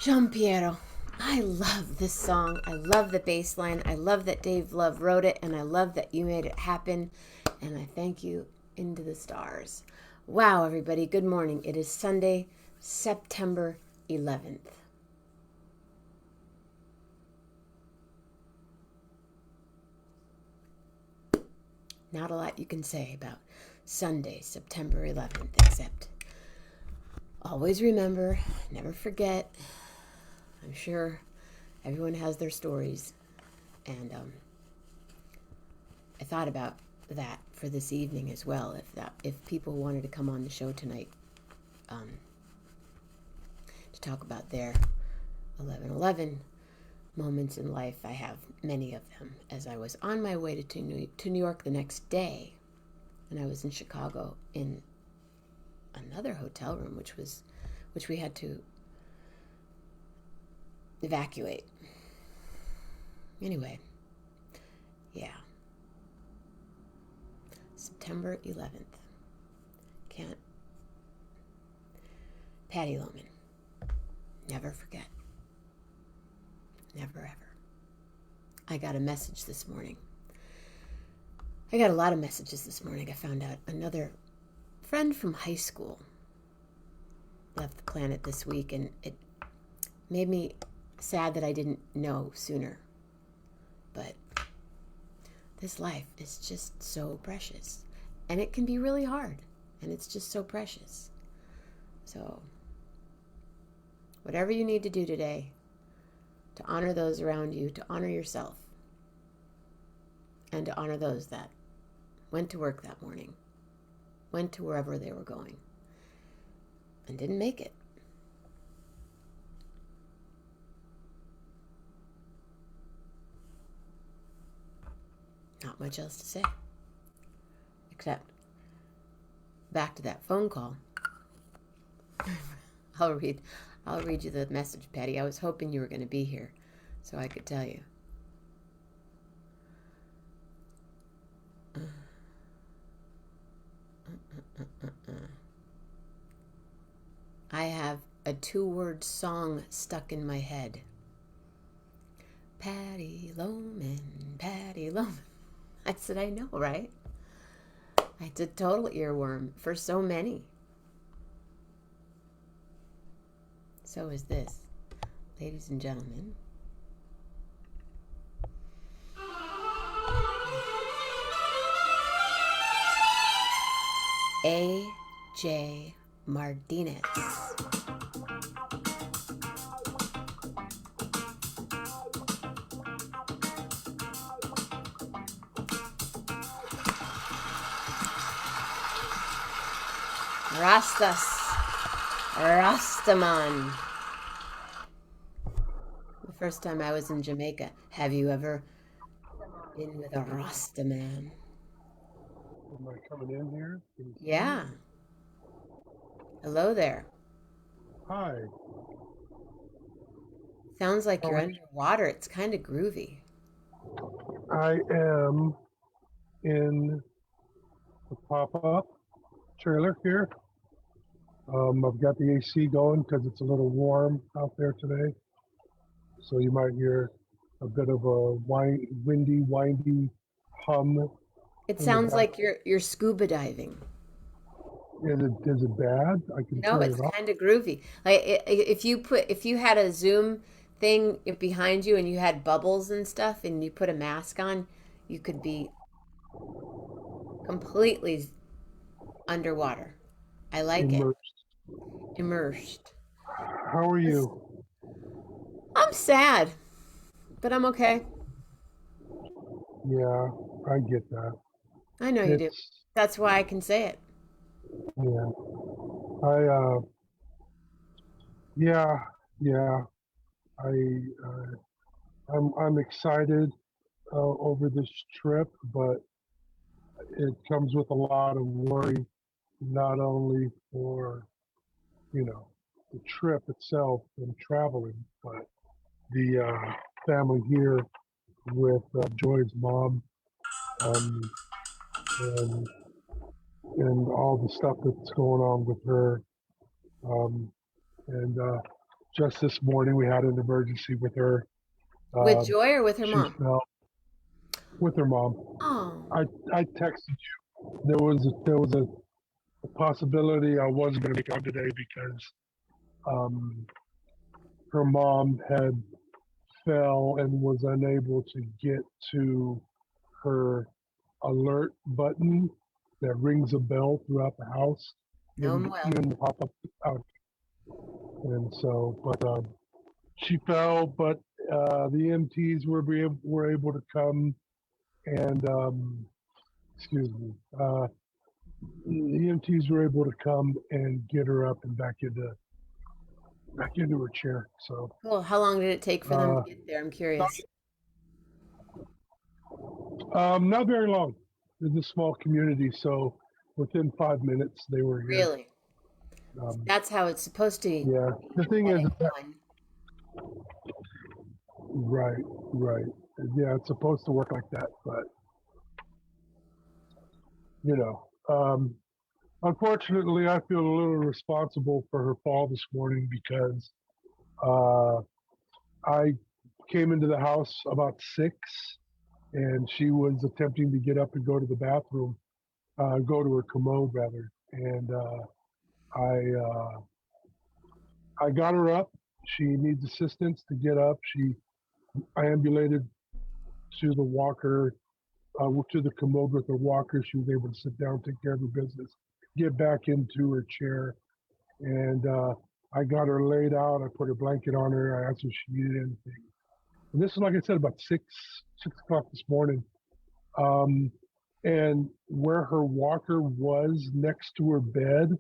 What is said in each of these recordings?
Jean Piero. I love this song. I love the bass line. I love that Dave Love wrote it, and I love that you made it happen. And I thank you into the stars. Wow, everybody, good morning. It is Sunday, September 11th. Not a lot you can say about Sunday, September 11th, except always remember, never forget. I'm sure everyone has their stories. And I thought about that for this evening as well. If people wanted to come on the show tonight to talk about their 11/11 moments in life, I have many of them. As I was on my way to New York the next day, and I was in Chicago in another hotel room, which we had to evacuate. Anyway, yeah. September 11th. Can't. Patty Loman. Never forget. Never ever. I got a message this morning. I got a lot of messages this morning. I found out another friend from high school left the planet this week, and it made me sad that I didn't know sooner. But this life is just so precious, and it can be really hard, and it's just so precious. So whatever you need to do today to honor those around you, to honor yourself, and to honor those that went to work that morning, went to wherever they were going, and didn't make it. Not much else to say, except back to that phone call. I'll read you the message, Patty. I was hoping you were going to be here so I could tell you. I have a 2-word song stuck in my head. Patty Loman, Patty Loman. I said, I know, right? It's a total earworm for so many. So is this, ladies and gentlemen. A.J. Martinez. Rastas. Rastaman. The first time I was in Jamaica, have you ever been with a Rastaman? Am I coming in here? Can you see me? Yeah. Hello there. Hi. Sounds like How you're are underwater. It's kind of groovy. you? I am in the pop-up trailer here. I've got the AC going because it's a little warm out there today. So you might hear a bit of a windy hum It in the sounds back. like you're scuba diving. Is it bad? I can No, turn it's it off. kind of groovy. Like if you had a Zoom thing behind you and you had bubbles and stuff and you put a mask on, you could be completely underwater. I like it. Immersed. Immersed. How are It's- you? I'm sad, but I'm okay. Yeah, I get that. I know you do. It's That's why I can say it. yeah. I yeah, yeah. I I'm excited over this trip, but it comes with a lot of worry, not only for you know the trip itself and traveling, but the family here with Joy's mom, um, and and all the stuff that's going on with her, um, and just this morning we had an emergency with her. With Um, Joy or with her she mom? fell with her mom. Oh, I texted you. There was a possibility I wasn't going to make on today because um, her mom had fell and was unable to get to her alert button that rings a bell throughout the house, know him well. even the pop up out. And so, but she fell, but the EMTs were able to come and excuse me, the EMTs were able to come and get her up and back into her chair. So Cool. How long did it take for them to uh, get there? I'm curious. not very long. It's a small community, so within 5 minutes they were here. Really? Um, That's how it's supposed to be yeah, the thing is, getting done. right, right. Yeah, it's supposed to work like that, but you know, unfortunately, I feel a little responsible for her fall this morning because uh, I came into the house about 6, and she was attempting to get up and go to the bathroom, go to her commode rather, and I got her up. She needs assistance to get up. I ambulated to the walker, to the commode with her walker. She was able to sit down, take care of her business, get back into her chair, and I got her laid out. I put a blanket on her. I asked her if she needed anything. And this is, like I said, about 6 o'clock this morning. Um, and where her walker was next to her bed,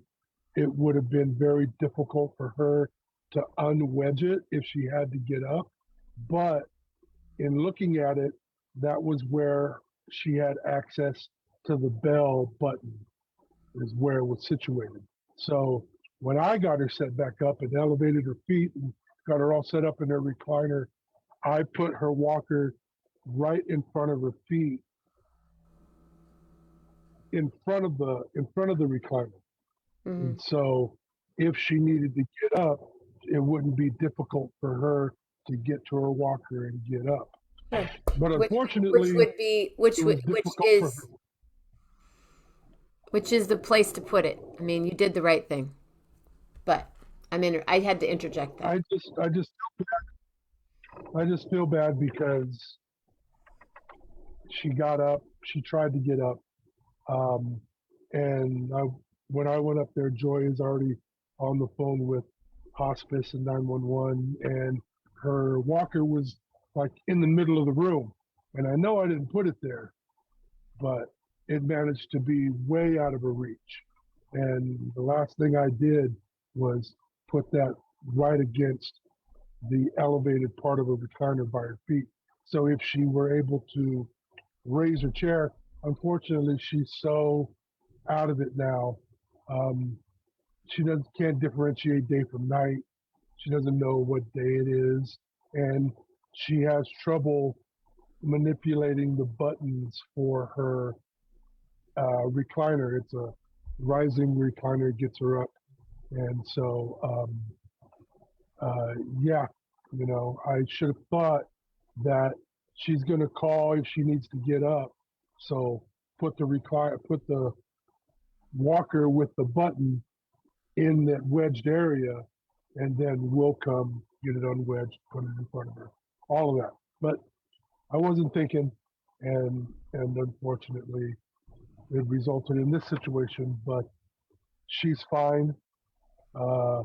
it would have been very difficult for her to unwedge it if she had to get up. But in looking at it, that was where she had access to the bell button, is where it was situated. So when I got her set back up and elevated her feet and got her all set up in her recliner, I put her walker right in front of her feet, in front of the recliner. Hmm. And so if she needed to get up, it wouldn't be difficult for her to get to her walker and get up. Sure. But Which unfortunately, would be it was difficult for her. which is the place to put it. I mean, you did the right thing, but I had to interject that. I just feel bad because she got up, she tried to get up, um, and when I went up there, Joy is already on the phone with hospice and 911, and her walker was like in the middle of the room, and I know I didn't put it there, but it managed to be way out of her reach. And the last thing I did was put that right against the elevated part of her recliner by her feet. So if she were able to raise her chair, unfortunately, she's so out of it now. Um, she can't differentiate day from night. She doesn't know what day it is, and she has trouble manipulating the buttons for her recliner. It's a rising recliner, gets her up, and so yeah, I should have thought that she's going to call if she needs to get up. So put the walker with the button in that wedged area, and then we'll come get it unwedged, put it in front of her. All of that, but I wasn't thinking, and unfortunately, it resulted in this situation. But she's fine. Uh,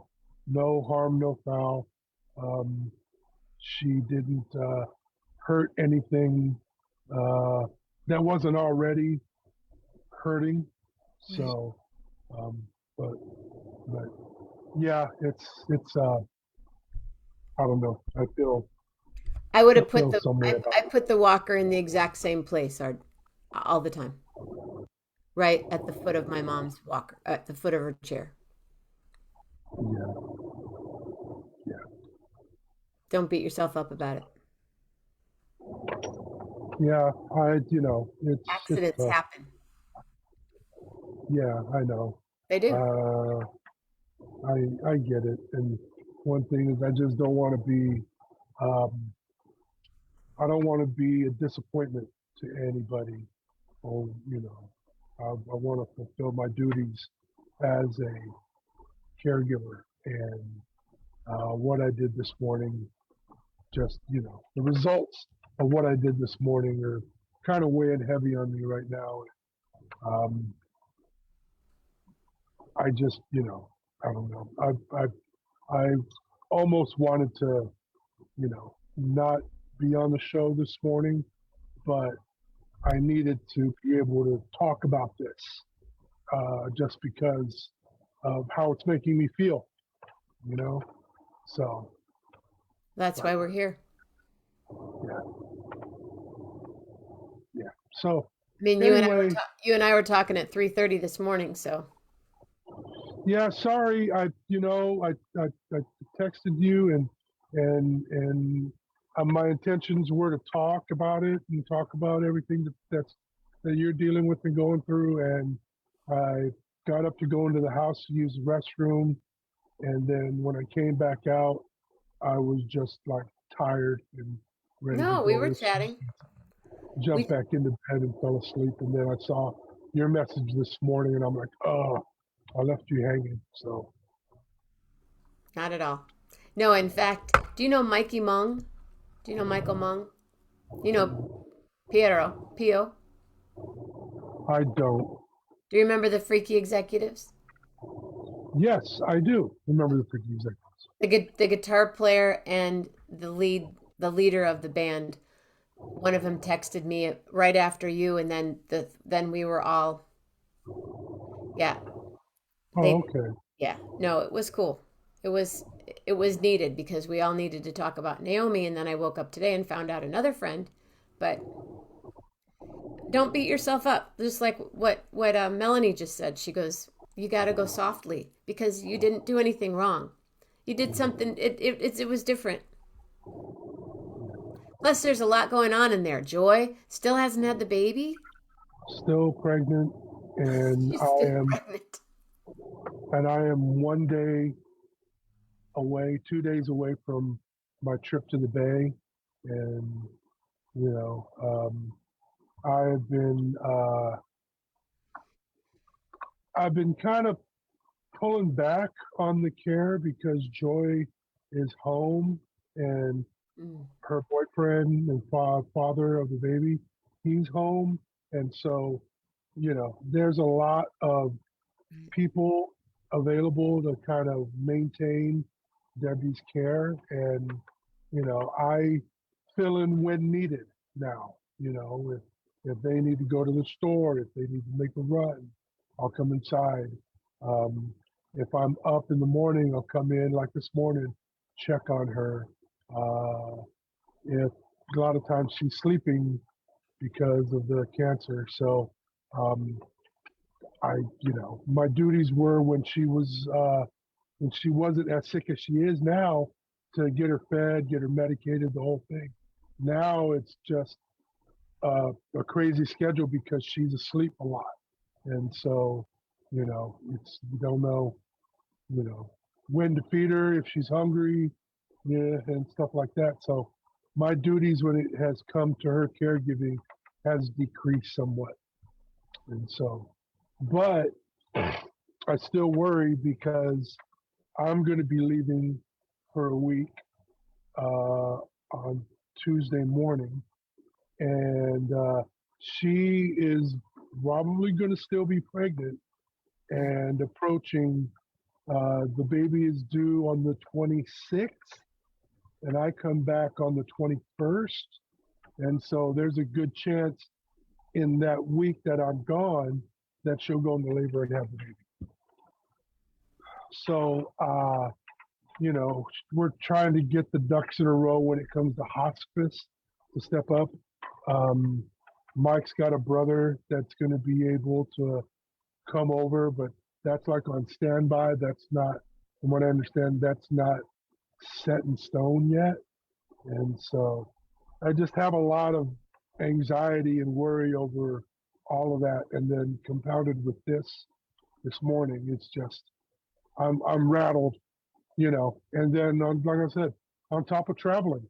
no harm, no foul. Um, she didn't hurt anything uh, that wasn't already hurting. Right. So, um, but but yeah, it's I don't know. I feel some way about I put the walker in the exact same place all the time, right at the foot of my mom's walker, at the foot of her chair. it. Yeah, Don't beat yourself up about it. yeah. It's Accidents tough. happen. Yeah, I know. They do. Uh, I get it, and one thing is I just don't want to be, I don't want to be a disappointment to anybody. Or, I want to fulfill my duties as a caregiver. And what I did this morning, just, the results of what I did this morning are kind of weighing heavy on me right now. Um, I just, I don't know. I almost wanted to, not be on the show this morning, but I needed to be able to talk about this just because of how it's making me feel, you know? So, That's why we're here. yeah. Yeah. So, I mean, anyway, you and I were talking at 3:30 this morning, so yeah, sorry. I texted you and my intentions were to talk about it and talk about everything that you're dealing with and going through. And I got up to go into the house to use the restroom, and then when I came back out, I was just like tired and ready to no, we were go. chatting. Jumped We back into bed and fell asleep, and then I saw your message this morning, and I'm like, oh, I left you hanging. So Not at all. No, in fact, do you know Mikey Mung? Do you know Michael Mung? You know Pio? I don't. Do you remember the Freaky Executives? Yes, I do remember the freaking executives. The guitar player and the leader of the band. One of them texted me right after you, and then we were all, yeah, Oh, they okay. yeah, no, it was cool. It was it was needed because we all needed to talk about Naomi, and then I woke up today and found out another friend. But don't beat yourself up. Just like what Melanie just said. She goes, "You got to go softly because you didn't do anything wrong. You did something. It was different. Plus, there's a lot going on in there. Joy still hasn't had the baby. Still pregnant, and She's I still am, pregnant. and I am 1 day away, 2 days away from my trip to the Bay, and you know, I've been kind of pulling back on the care because Joy is home and Mm. her boyfriend and father of the baby, he's home. And so, there's a lot of people available to kind of maintain Debbie's care. And, I fill in when needed now, if they need to go to the store, if they need to make a run, I'll come inside. Um, if I'm up in the morning, I'll come in like this morning, check on her. If a lot of times she's sleeping because of the cancer. So um, my duties were when she wasn't as sick as she is now to get her fed, get her medicated, the whole thing. Now it's just a crazy schedule because she's asleep a lot, and so you don't know when to feed her if she's hungry, yeah, and stuff like that. So my duties when it has come to her caregiving has decreased somewhat. And so, but I still worry because I'm going to be leaving for a week on Tuesday morning, and she is probably going to still be pregnant and approaching. The baby is due on the 26th, and I come back on the 21st. And so there's a good chance in that week that I'm gone that she'll go into labor and have the baby. So, we're trying to get the ducks in a row when it comes to hospice to step up. Um, Mike's got a brother that's going to be able to come over, but that's like on standby. That's not, from what I understand, that's not set in stone yet. And so I just have a lot of anxiety and worry over all of that. And then compounded with this morning, it's just, I'm rattled. And then like I said, on top of traveling,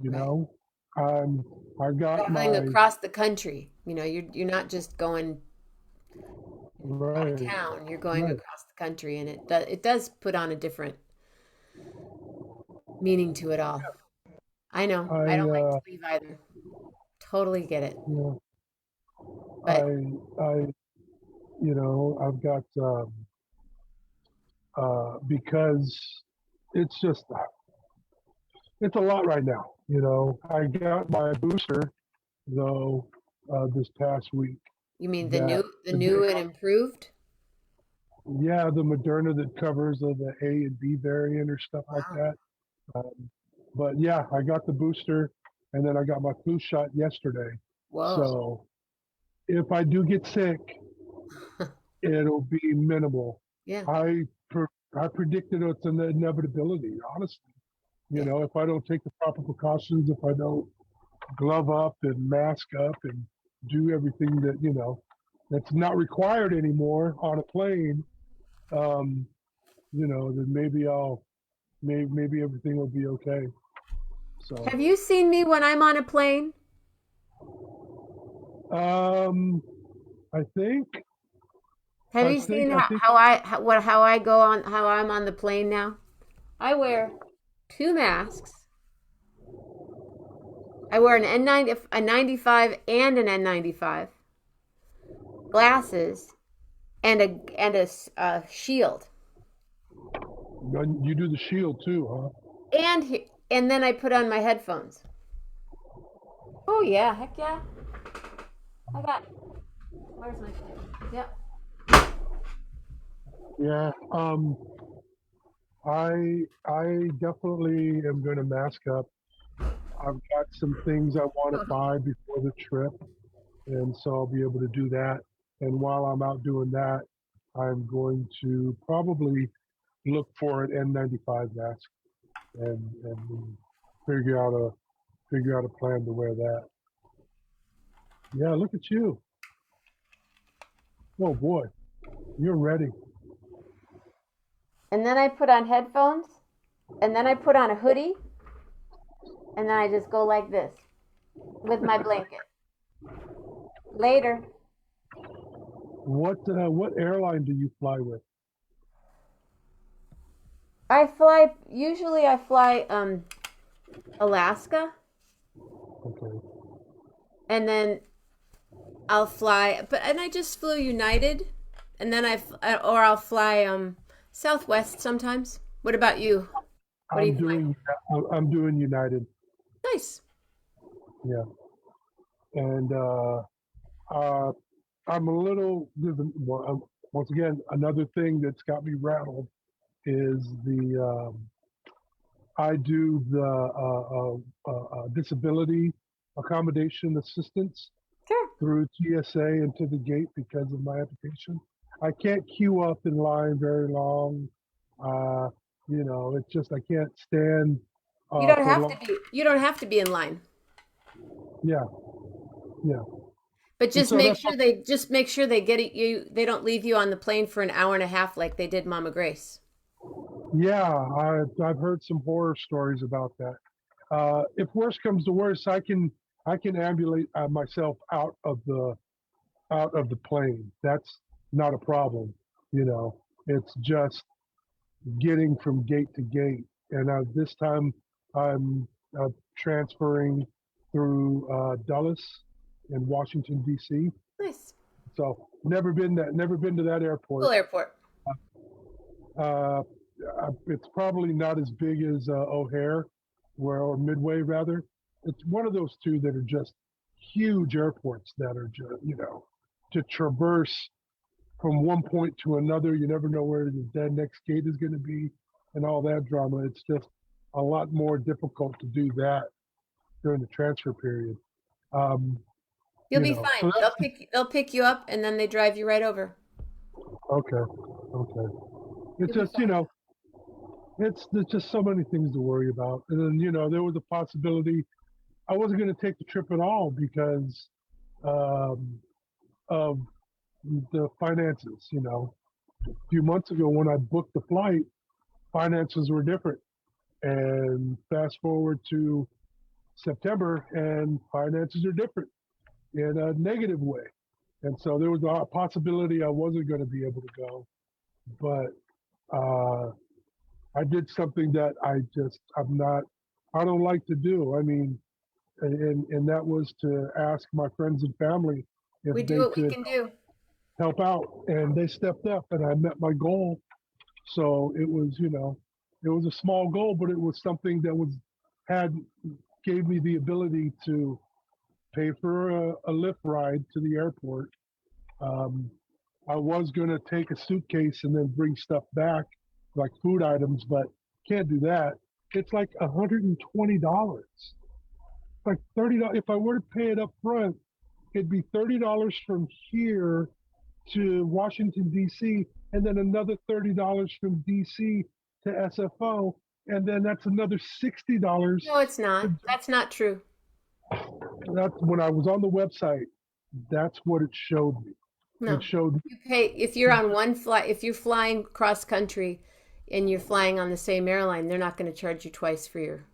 you Right. know, um, I got Traveling my across the country. You're not just going out of right, town. You're going right. across the country, and it does put on a different meaning to it all. I know. I I don't like to leave either. Totally get it. you know, But I I've got because it's just it's a lot right now. I got my booster though this past week. you mean the That new the new and improved? yeah, the Moderna that covers the A and B variant or stuff like Wow. that. Um, but yeah, I got the booster, and then I got my flu shot yesterday. Whoa. So if I do get sick, it'll be minimal. Yeah. I I predicted it's an inevitability. Honestly, Yeah. if I don't take the proper precautions, if I don't glove up and mask up and do everything that that's not required anymore on a plane, um, then maybe everything will be okay. So, Have you seen me when I'm on a plane? um, I think, Have you seen how I'm on the plane now? I wear two masks. I wear an N90, a 95 and an N95, glasses, and a shield. you do the shield too, huh? And then I put on my headphones. Oh yeah, heck yeah. I got Where's my phone? Yep. Yeah. I definitely am going to mask up. I've got some things I want to buy before the trip, and so I'll be able to do that. And while I'm out doing that, I'm going to probably look for an N95 mask and figure out a plan to wear that. Yeah, look at you. Oh boy, you're ready. And then I put on headphones, and then I put on a hoodie, and then I just go like this with my blanket. Later. What airline do you fly with? Usually I fly Alaska, Okay. and then and I just flew United, and then I'll fly Southwest sometimes. What about you? What do you I'm fly? doing I'm doing United. Nice. Yeah. And uh, I'm a little once again another thing that's got me rattled is the I do the disability accommodation assistance Sure. through TSA and to the gate because of my application. I can't queue up in line very long. Uh, it's just I can't stand for long. You don't have to be in line. Yeah, yeah. But And so that's just make sure they get it you they don't leave you on the plane for an hour and a half like they did Mama Grace. yeah. I've heard some horror stories about that. If worse comes to worse, I can ambulate myself out of the plane. That's not a problem. You know, it's just getting from gate to gate. And this time I'm transferring through Dulles in Washington D.C. Nice. So never been to that airport. Cool airport. Uh, it's probably not as big as O'Hare, or Midway rather. It's one of those two that are just huge airports that are just to traverse from one point to another. You never know where the next gate is going to be, and all that drama. It's just a lot more difficult to do that during the transfer period. Um, You'll be so fine. that's They'll pick you up and then they drive you right over. okay. Okay. It's You'll be just fine. there's just so many things to worry about. And then there was a possibility I wasn't going to take the trip at all because um, of the finances. A few months ago when I booked the flight, finances were different. And fast forward to September, and finances are different in a negative way. And so there was a possibility I wasn't going to be able to go, but I did something that I don't like to do. I mean, and that was to ask my friends and family if We do they what we could can do. help out, and they stepped up, and I met my goal. So it was, it was a small goal, but it was something that had gave me the ability to pay for a Lyft ride to the airport. Um, I was going to take a suitcase and then bring stuff back, like food items, but can't do that. It's like $120. Like $30. If I were to pay it up front, it'd be $30 from here to Washington D.C. and then another $30 from D.C. to SFO, and then that's another $60. No, it's not. That's not true. That's when I was on the website. That's what it showed me. It No. showed You pay if you're on one flight, if you're flying cross country and you're flying on the same airline, they're not going to charge you twice for your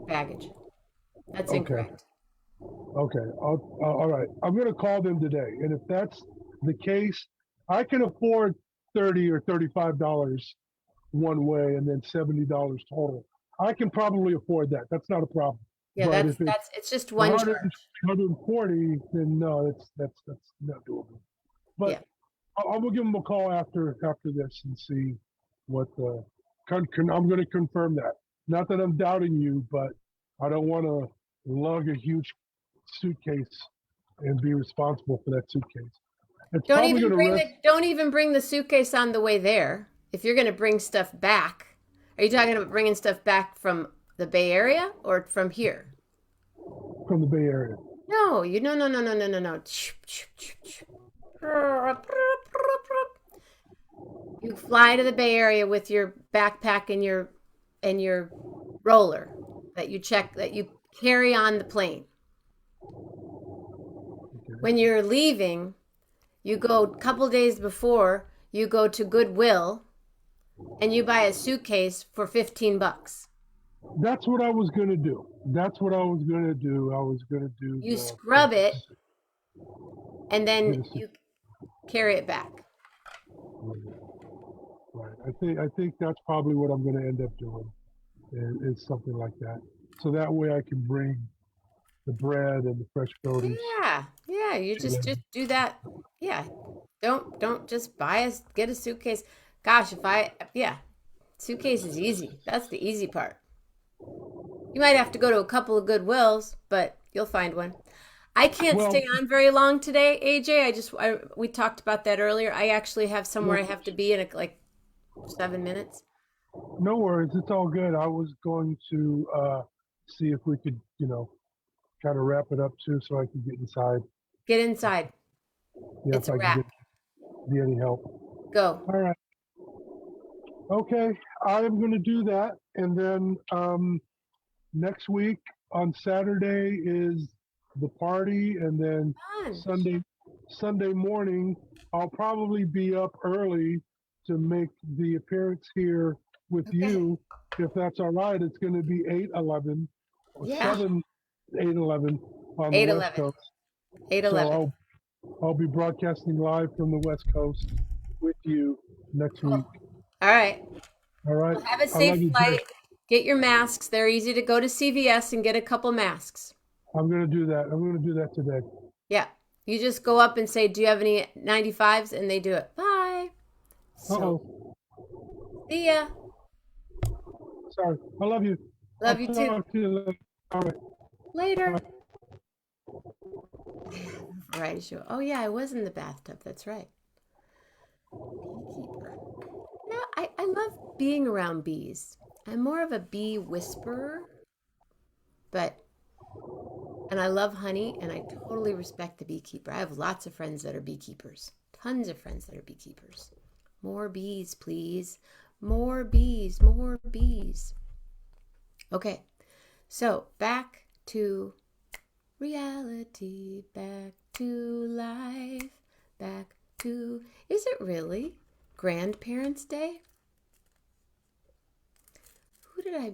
baggage. That's okay, incorrect. okay, all right. I'm going to call them today, and if that's the case, I can afford $30 or $35 one way, and then $70 total. I can probably afford that. That's not a problem. Yeah, But if it's that's it's just one 100, charge. 140, then no, that's not doable. But Yeah. I'm gonna give them a call after this and see what the. I'm going to confirm that. Not that I'm doubting you, but I don't want to lug a huge suitcase and be responsible for that suitcase. It's probably going to rest. Don't even bring the suitcase on the way there. If you're going to bring stuff back, are you talking about bringing stuff back from the Bay Area or from here? From the Bay Area. No, no. You fly to the Bay Area with your backpack and your roller that you carry on the plane. Okay. When you're leaving, you go a couple days before, you go to Goodwill and you buy a suitcase for $15. That's what I was going to do. That's what I was going to do. I was going to do You scrub it and then get a you carry it back. right. I think that's probably what I'm going to end up doing. Is something like that. So that way I can bring the bread and the fresh produce Yeah. Yeah, you to just them. do that. Yeah. Don't just get a suitcase. Gosh, yeah, suitcase is easy. That's the easy part. You might have to go to a couple of Goodwills, but you'll find one. I can't Well, stay on very long today, AJ. We talked about that earlier. I actually have somewhere no, I have to be in like 7 minutes. no worries. It's all good. I was going to see if we could, kind of wrap it up too, so I could get inside. Get inside. Yeah, It's if a I could wrap. be any help. Go. All right. Okay. I am going to do that, and then next week on Saturday is the party, and then Fun. Sunday morning I'll probably be up early to make the appearance here with Okay. you. If that's all right, it's going to be 8:11 or Yeah. 7 8:11 on the West 8:11. Coast. So 8:11. I'll be broadcasting live from the West Coast with you next Cool. week. All right. All right. Well, have a I love safe you, Jay. flight. Get your masks. They're easy to go to CVS and get a couple masks. I'm going to do that. I'm going to do that today. Yeah. You just go up and say, "Do you have any 95s?" and they do it. Bye. So, Uh-oh. see ya. Sorry. I love you. I'll Love you too. talk to you later. All right. Later. Bye. Variety show. Oh yeah, I was in the bathtub. That's right. Beekeeper. Yeah, I love being around bees. I'm more of a bee whisperer, but and I love honey and I totally respect the beekeeper. I have lots of friends that are beekeepers. Tons of friends that are beekeepers. More bees, please. More bees, more bees. Okay. So, back to reality, back to life, back to. Is it really Grandparents' Day? did I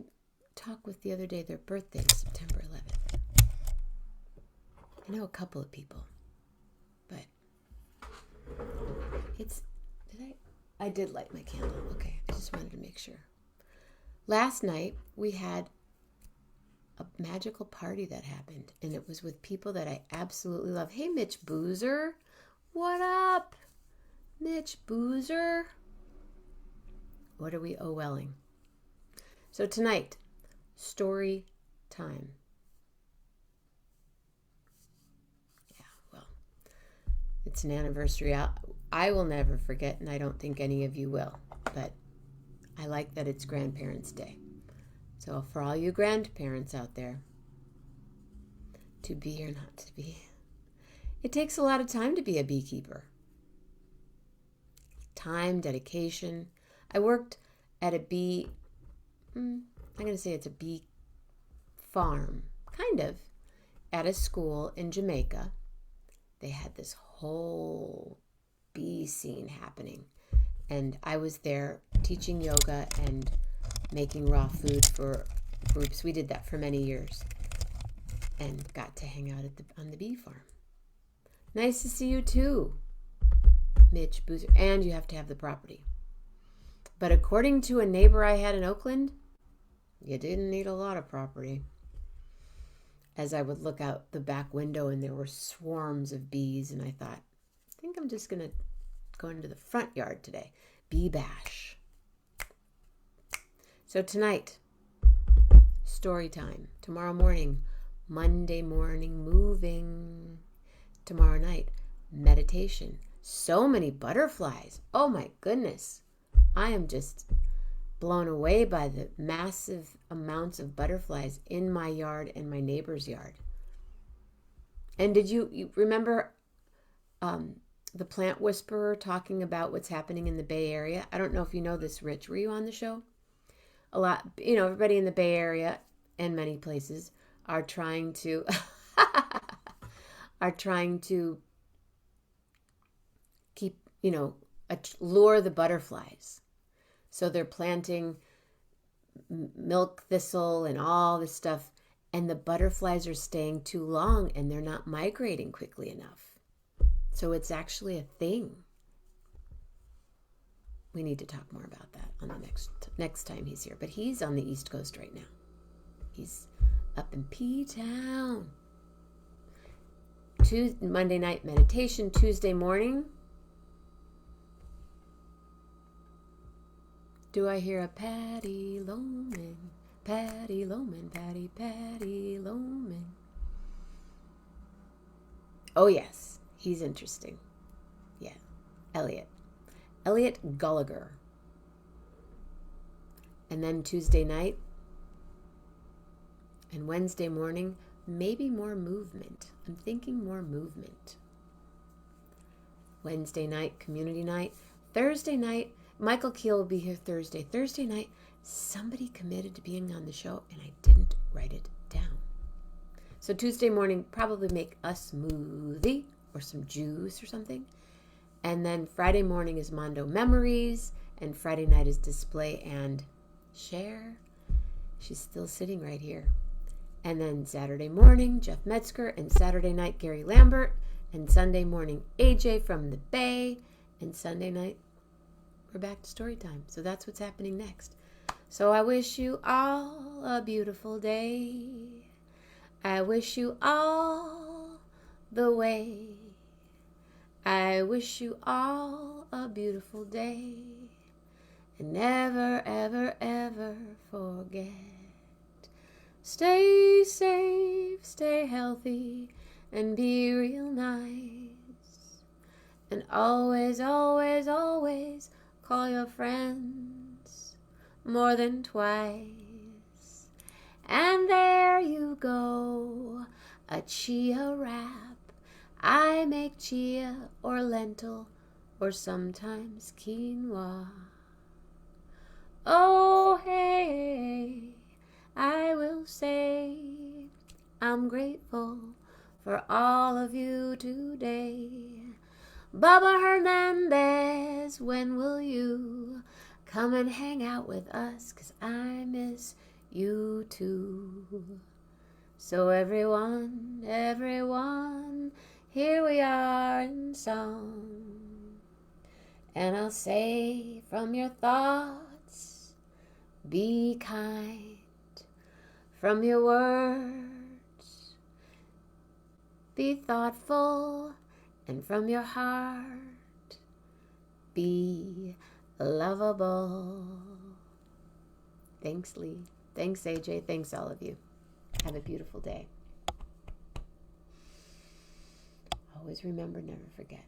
talk with the other day? Their birthday is September 11th. I know a couple of people, but I did light my candle. Okay, I just wanted to make sure. Last night, we had a magical party that happened, and it was with people that I absolutely love. Hey, Mitch Boozer. What up, Mitch Boozer? What are we OLing? So tonight, story time. Yeah, well, it's an anniversary. I will never forget, and I don't think any of you will, but I like that it's Grandparents' Day. So for all you grandparents out there, to be or not to be, it takes a lot of time to be a beekeeper. Time, dedication. I worked at a bee, I'm going to say it's a bee farm, kind of, at a school in Jamaica. They had this whole bee scene happening. And I was there teaching yoga and making raw food for groups. We did that for many years and got to hang out on the bee farm. Nice to see you too, Mitch Boozer. And you have to have the property. But according to a neighbor I had in Oakland, you didn't need a lot of property. As I would look out the back window and there were swarms of bees, and I thought, I think I'm just going to go into the front yard today. Bee bash. So tonight, story time. Tomorrow morning, Monday morning, moving. Tomorrow night, meditation. So many butterflies. Oh my goodness. I am just blown away by the massive amounts of butterflies in my yard and my neighbor's yard. And did you remember the plant whisperer talking about what's happening in the Bay Area? I don't know if you know this, Rich. Were you on the show? A lot, everybody in the Bay Area and many places are trying to keep, lure the butterflies. So they're planting milk thistle and all this stuff, and the butterflies are staying too long and they're not migrating quickly enough. So it's actually a thing. We need to talk more about that on the next time he's here. But he's on the East Coast right now. He's up in P-Town. Monday night meditation. Tuesday morning. Do I hear a Patty Loman? Patty Loman, Patty Loman. Oh yes, he's interesting. Yeah, Elliot Gallagher. And then Tuesday night and Wednesday morning, maybe more movement. I'm thinking more movement. Wednesday night, community night. Thursday night, Michael Keel will be here Thursday. Thursday night, somebody committed to being on the show and I didn't write it down. So Tuesday morning, probably make a smoothie or some juice or something. And then Friday morning is Mondo Memories, and Friday night is Display and Share. She's still sitting right here. And then Saturday morning, Jeff Metzger, and Saturday night, Gary Lambert, and Sunday morning, AJ from the Bay, and Sunday night, we're back to story time. So that's what's happening next. So I wish you all a beautiful day. I wish you all the way. I wish you all a beautiful day. And never, ever, ever forget. Stay safe, stay healthy, and be real nice. And always, always, always call your friends more than twice. And there you go, a chia wrap. I make chia or lentil or sometimes quinoa. Oh, hey, I will say I'm grateful for all of you today. Baba Hernandez, when will you come and hang out with us? 'Cause I miss you too. So everyone, here we are in song. And I'll say from your thoughts, be kind. From your words, be thoughtful. And from your heart, be lovable. Thanks, Lee. Thanks, AJ. Thanks, all of you. Have a beautiful day. Always remember, never forget.